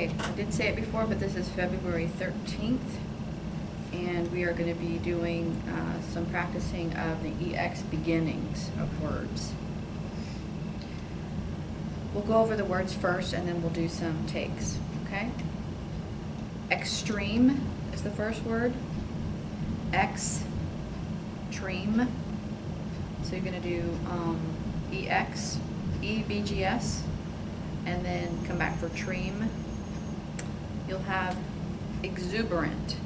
Okay, I did say it before, but this is February 13th, and we are going to be doing some practicing of the EX beginnings of words. We'll go over the words first, and then we'll do some takes, okay? Extreme is the first word. Extreme. So you're going to do EX, EBGS, and then come back for treem. You'll have exuberant,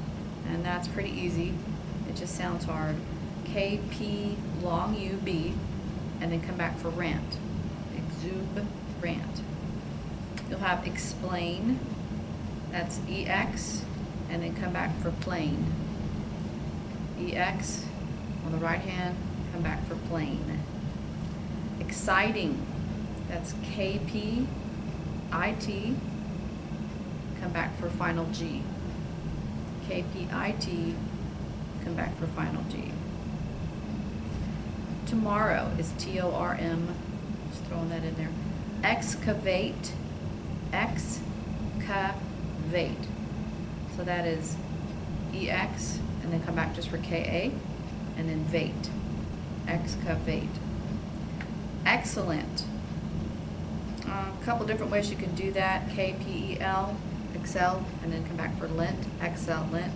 and that's pretty easy. It just sounds hard. KP long UB, and then come back for rant. Exuberant. You'll have explain, that's EX, and then come back for plain. EX on the right hand, come back for plain. Exciting, that's KP IT, come back for final G. KPIT, come back for final G. Tomorrow is TORM, just throwing that in there. Excavate, excavate. So that is EX, and then come back just for KA, and then vate, excavate. Excellent. A couple different ways you can do that. KPEL, excel, and then come back for lent, excellent.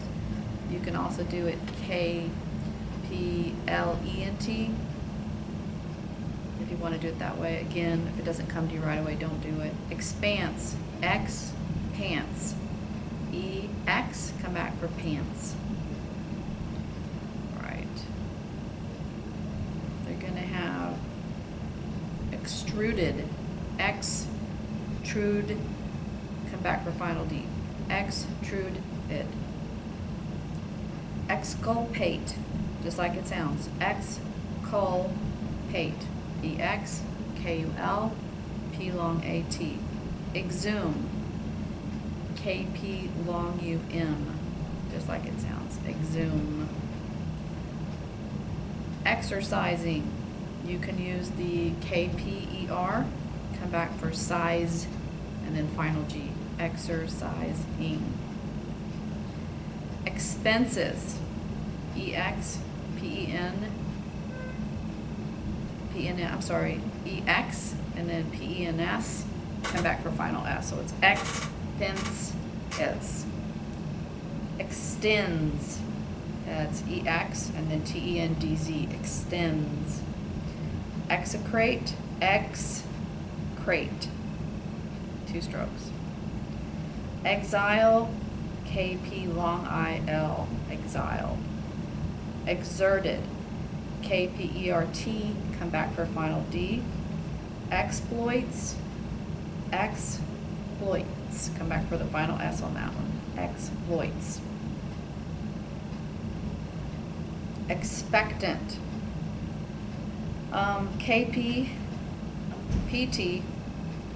You can also do it KPLENT if you want to do it that way. Again, if it doesn't come to you right away, don't do it. Expanse, X, pants. EX, come back for pants. Right. They're going to have extruded, extrude, come back for final D. Extrude it. Exculpate, just like it sounds. Exculpate. EX, KUL, P long AT. Exhume. KP long UM, just like it sounds. Exhume. Exercising. You can use the KPER, come back for size, and then final G, exercising. Expenses, EX, PEN, EX, and then PENS, come back for final S, so it's expenses. Extends, that's EX, and then TENDZ, extends. Execrate, excrate, 2 strokes. Exile, KP long IL, exile. Exerted, KPERT, come back for final D. Exploits, exploits, come back for the final S on that one. Exploits. Expectant. KP, PT,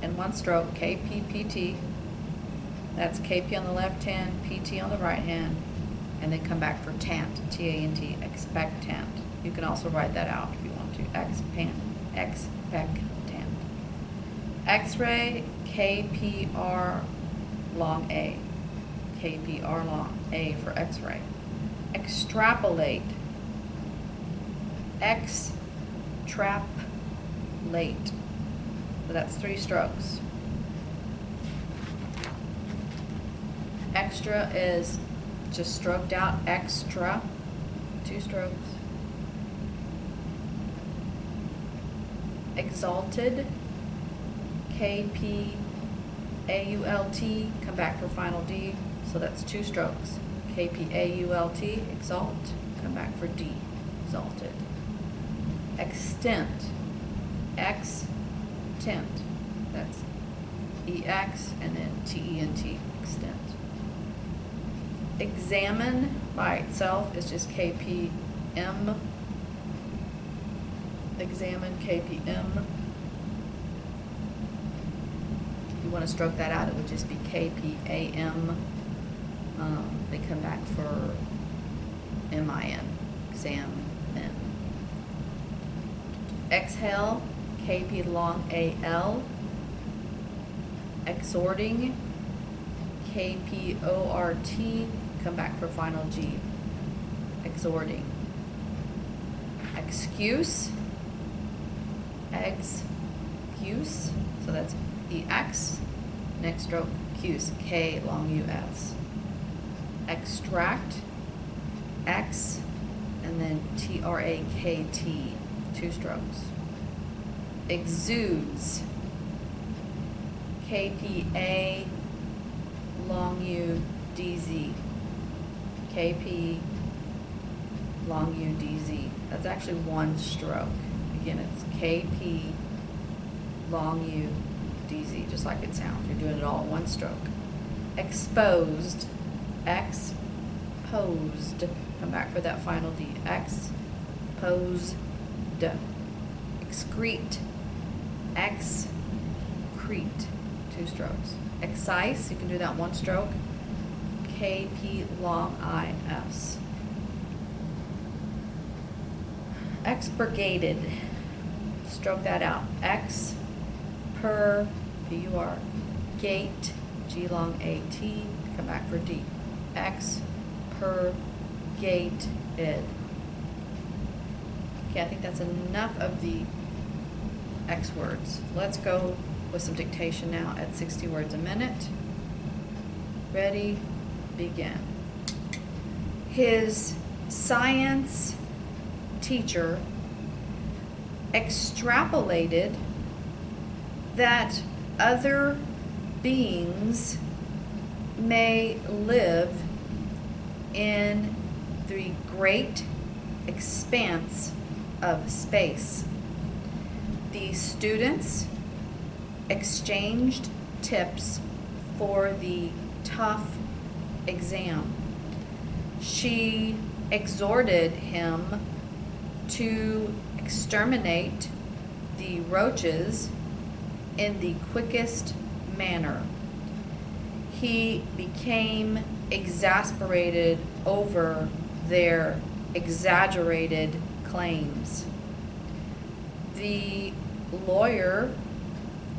in 1 stroke, KPPT, that's KP on the left hand, PT on the right hand, and then come back for tant, TANT, expectant. You can also write that out if you want to, expectant. X-ray, KPR long A, KPR long A for X-ray. Extrapolate, extrapolate. So that's 3 strokes. Extra is just stroked out, extra, 2 strokes. Exalted, KPAULT, come back for final D, so that's 2 strokes. KPAULT, exalt, come back for D, exalted. Extent, extent, that's EX and then TENT, extent. Examine by itself is just KPM, examine, KPM. If you want to stroke that out, it would just be KPAM. They come back for MIN, examine. Exhale, KP long AL. Exhorting, KPORT, come back for final G. Exhorting. Excuse. Excuse. So that's EX. Next stroke, cuse. K long US. Extract. X. And then TRAKT. 2 strokes. Exudes. KPA long U DZ. KP long U DZ. That's actually 1 stroke. Again, it's KP long U DZ, just like it sounds. You're doing it all in 1 stroke. Exposed. Exposed. Come back for that final D. Exposed. Excrete. Excrete. 2 strokes. Excise, you can do that 1 stroke. KP long IS. Expurgated. Stroke that out. X per PUR gate G long AT. Come back for D. X per gate id. Okay, I think that's enough of the X words. Let's go with some dictation now at 60 words a minute. Ready, begin. His science teacher extrapolated that other beings may live in the great expanse of space. The students exchanged tips for the tough exam. She exhorted him to exterminate the roaches in the quickest manner. He became exasperated over their exaggerated claims. The lawyer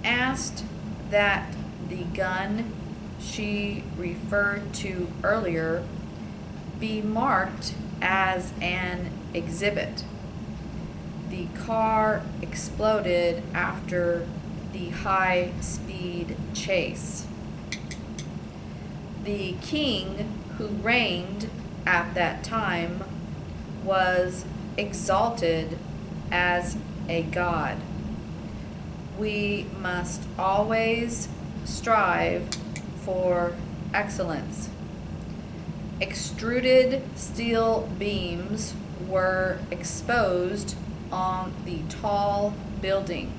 asked that the gun she referred to earlier be marked as an exhibit. The car exploded after the high-speed chase. The king who reigned at that time was exalted as a god. We must always strive for excellence. Extruded steel beams were exposed on the tall building.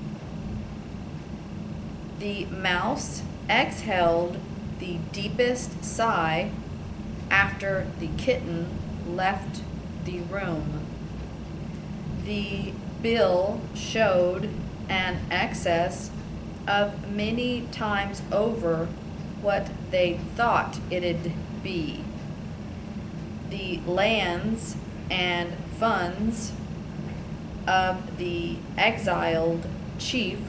The mouse exhaled the deepest sigh after the kitten left the room. The bill showed an excess of many times over what they thought it'd be. The lands and funds of the exiled chief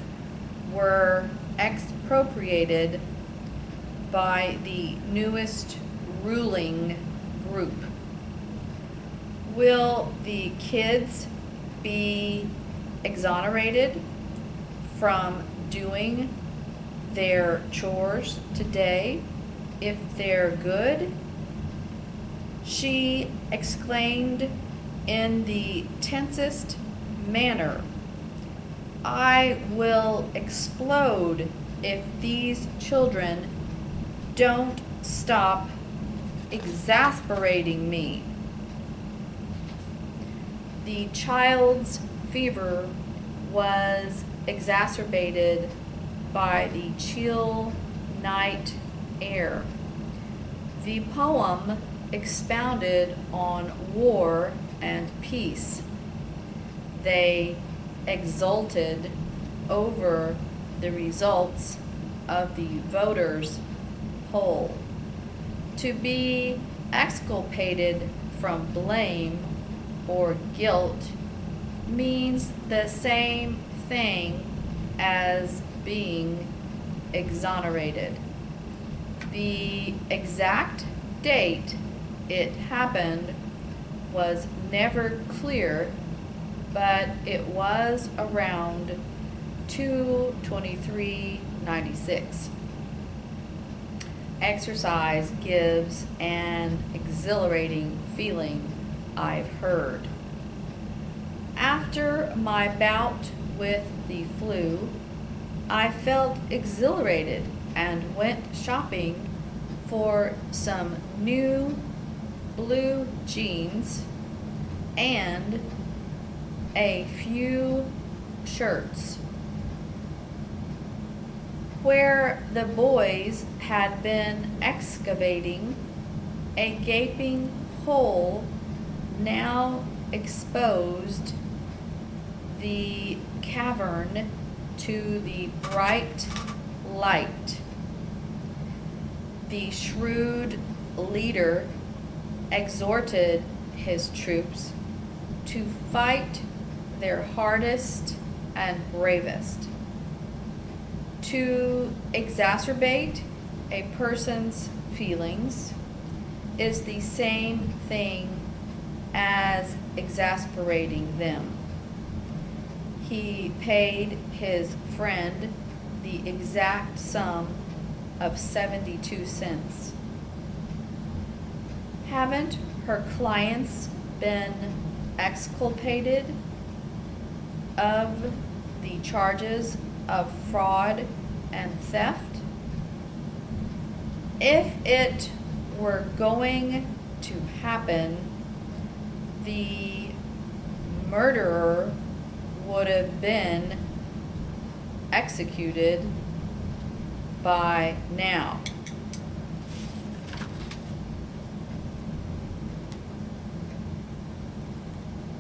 were expropriated by the newest ruling group. Will the kids be exonerated from doing their chores today if they're good? She exclaimed in the tensest manner, I will explode if these children don't stop exasperating me. The child's fever was exacerbated by the chill night air. The poem expounded on war and peace. They exulted over the results of the voters' poll. To be exculpated from blame or guilt means the same thing as being exonerated. The exact date it happened was never clear, but it was around 2/23/96. Exercise gives an exhilarating feeling, I've heard. After my bout with the flu, I felt exhilarated and went shopping for some new blue jeans and a few shirts. Where the boys had been excavating, a gaping hole now exposed the cavern to the bright light. The shrewd leader exhorted his troops to fight their hardest and bravest. To exacerbate a person's feelings is the same thing as exasperating them. He paid his friend the exact sum of 72 cents. Haven't her clients been exculpated of the charges of fraud and theft? If it were going to happen, the murderer would have been executed by now.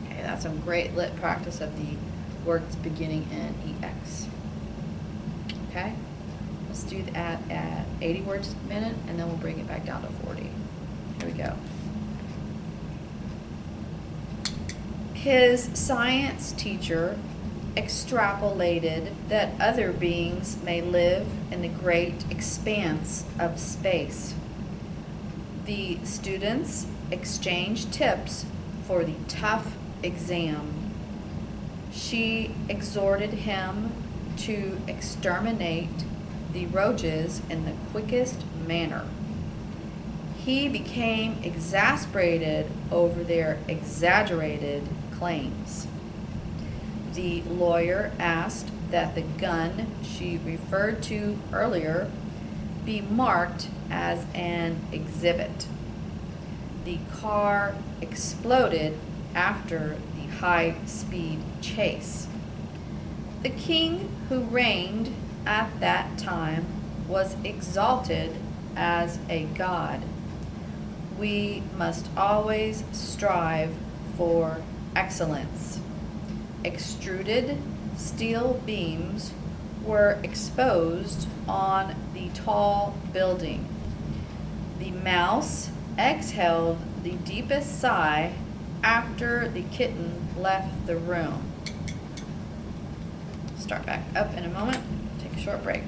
Okay, that's some great lit practice of the words beginning in EX. Okay, let's do that at 80 words a minute, and then we'll bring it back down to 40. Here we go. His science teacher extrapolated that other beings may live in the great expanse of space. The students exchanged tips for the tough exam. She exhorted him to exterminate the roaches in the quickest manner. He became exasperated over their exaggerated claims. The lawyer asked that the gun she referred to earlier be marked as an exhibit. The car exploded after the high-speed chase. The king who reigned at that time was exalted as a god. We must always strive for excellence. Extruded steel beams were exposed on the tall building. The mouse exhaled the deepest sigh after the kitten left the room. Start back up in a moment. Take a short break.